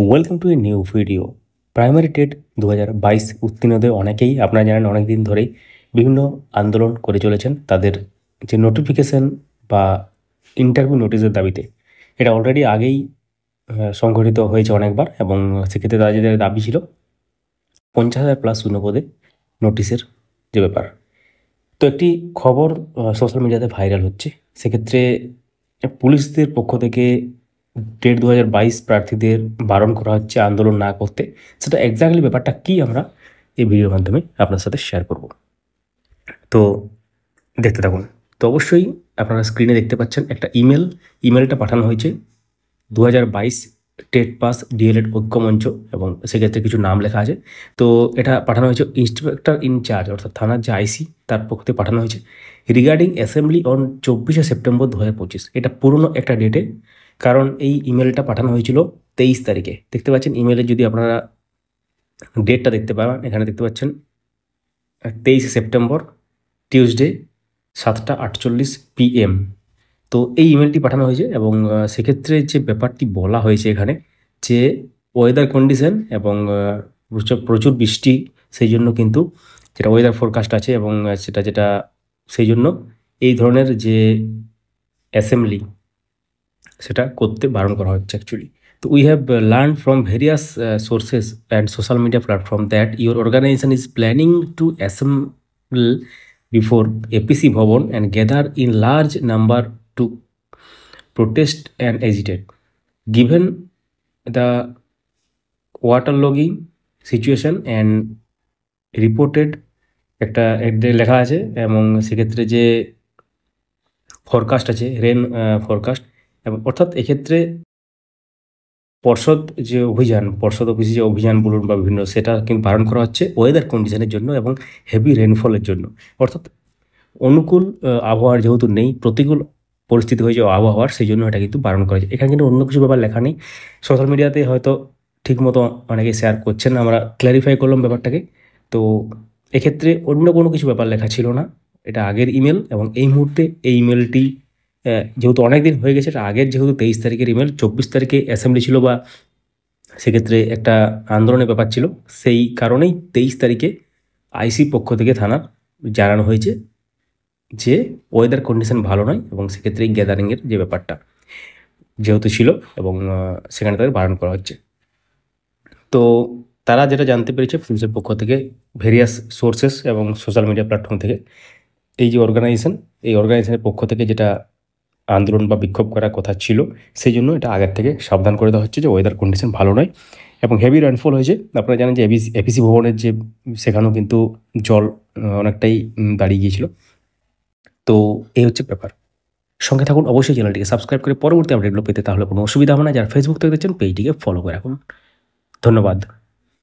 Welcome to a new video. Primary TET 2022 উত্তীর্ণদের অনেকেই আপনারা জানেন অনেক দিন ধরেই বিভিন্ন আন্দোলন করে চলেছেন তাদের যে নোটিফিকেশন বা ইন্টারভিউ নোটিশের দাবিতে। এটা অলরেডি আগেই সংঘটিত হয়েছে অনেকবার, এবং সেক্ষেত্রে তাদের দাবি ছিল 50,000+ শূন্যপদে নোটিশের যে ব্যাপার। তো একটি খবর সোশ্যাল মিডিয়াতে ভাইরাল হচ্ছে। সেক্ষেত্রে পুলিশদের পক্ষ থেকে টেট 2022 প্রার্থীদের বারণ করা হচ্ছে আন্দোলন না করতে। সেটা এক্স্যাক্টলি ব্যাপারটা কি আমরা এই ভিডিওর মাধ্যমে আপনার সাথে শেয়ার করব। তো দেখতে থাকুন। তো অবশ্যই আপনারা স্ক্রিনে দেখতে পাচ্ছেন একটা ইমেলটা পাঠানো হয়েছে 2022 টেট পাস ডিএলএড ঐক্যমঞ্চ, এবং সেক্ষেত্রে কিছু নাম লেখা আছে। তো এটা পাঠানো হয়েছে ইন্সপেক্টর ইনচার্জ অর্থাৎ থানার যে আইসি তার পক্ষ থেকে পাঠানো হয়েছে রিগার্ডিং অ্যাসেম্বলি অন 24শে সেপ্টেম্বর 2025। এটা পুরনো একটা ডেটে, কারণ এই ইমেলটা পাঠানো হয়েছিল 23 তারিখে। দেখতে পাচ্ছেন ইমেলে, যদি আপনারা ডেটটা দেখতে পান, এখানে দেখতে পাচ্ছেন 23শে সেপ্টেম্বর টিউসডে 7:48 PM। তো এই ইমেলটি পাঠানো হয়েছে, এবং সেক্ষেত্রে যে ব্যাপারটি বলা হয়েছে এখানে, যে ওয়েদার কন্ডিশন এবং প্রচুর বৃষ্টি, সেই জন্য কিন্তু যেটা ওয়েদার ফোরকাস্ট আছে, এবং যেটা সেই জন্য এই ধরনের যে অ্যাসেম্বলি সেটা করতে বারণ করা হচ্ছে অ্যাকচুয়ালি। তো we have learn from various sources and social media platform that your organization is planning to assemble before APC Bhavan and gather in large number to protest and agitate. Given the waterlogging situation and reported একটা লেখা আছে, এবং সেক্ষেত্রে যে forecast আছে rain forecast, এবং অর্থাৎ এক্ষেত্রে পর্ষদ অফিসে যে অভিযান বলুন বা বিভিন্ন, সেটা কিন্তু বারণ করা হচ্ছে ওয়েদার কন্ডিশনের জন্য এবং হেভি রেনফলের জন্য। অর্থাৎ অনুকূল আবহাওয়ার যেহেতু নেই, প্রতিকূল পরিস্থিতি হয়েছে আবহাওয়ার, সেই জন্য এটা কিন্তু বারণ করা হয়েছে। এখানে কিন্তু অন্য কিছু ব্যাপার লেখা নেই। সোশ্যাল মিডিয়াতে হয়তো ঠিকমতো অনেকে শেয়ার করছেন, আমরা ক্ল্যারিফাই করলাম ব্যাপারটাকে। তো এক্ষেত্রে অন্য কোনো কিছু ব্যাপার লেখা ছিল না, এটা আগের ইমেল। এবং এই মুহূর্তে এই ইমেলটি যেহেতু অনেক দিন হয়ে গেছে, এটা আগের, যেহেতু 23 তারিখের ইমেল, 24 তারিখে অ্যাসেম্বলি ছিল বা সেক্ষেত্রে একটা আন্দোলনের ব্যাপার ছিল, সেই কারণেই 23 তারিখে আইসি পক্ষ থেকে থানার জানানো হয়েছে যে ওয়েদার কন্ডিশন ভালো নয়, এবং সেক্ষেত্রে এই গ্যাদারিংয়ের যে ব্যাপারটা যেহেতু ছিল, এবং সেখানে তাদের বারণ করা হচ্ছে। তো তারা যেটা জানতে পেরেছে পুলিশের পক্ষ থেকে, ভেরিয়াস সোর্সেস এবং সোশ্যাল মিডিয়া প্ল্যাটফর্ম থেকে, এই যে অর্গানাইজেশনের পক্ষ থেকে যেটা আন্দোলন বা বিক্ষোভ করার কথা ছিল, সেই জন্য এটা আগের থেকে সাবধান করে দেওয়া হচ্ছে যে ওয়েদার কন্ডিশন ভালো নয় এবং হেভি রেনফল হয়েছে। আপনারা জানেন যে এপিসি ভবনের যে সেখানেও কিন্তু জল অনেকটাই দাঁড়িয়ে গিয়েছিল। তো এই হচ্ছে ব্যাপার। সঙ্গে থাকুন, অবশ্যই চ্যানেলটিকে সাবস্ক্রাইব করে পরবর্তী আপডেটগুলো পেতে, তাহলে কোনো অসুবিধা হবে না। যারা ফেসবুক থেকে দেখছেন পেজটিকে ফলো করে রাখুন। ধন্যবাদ।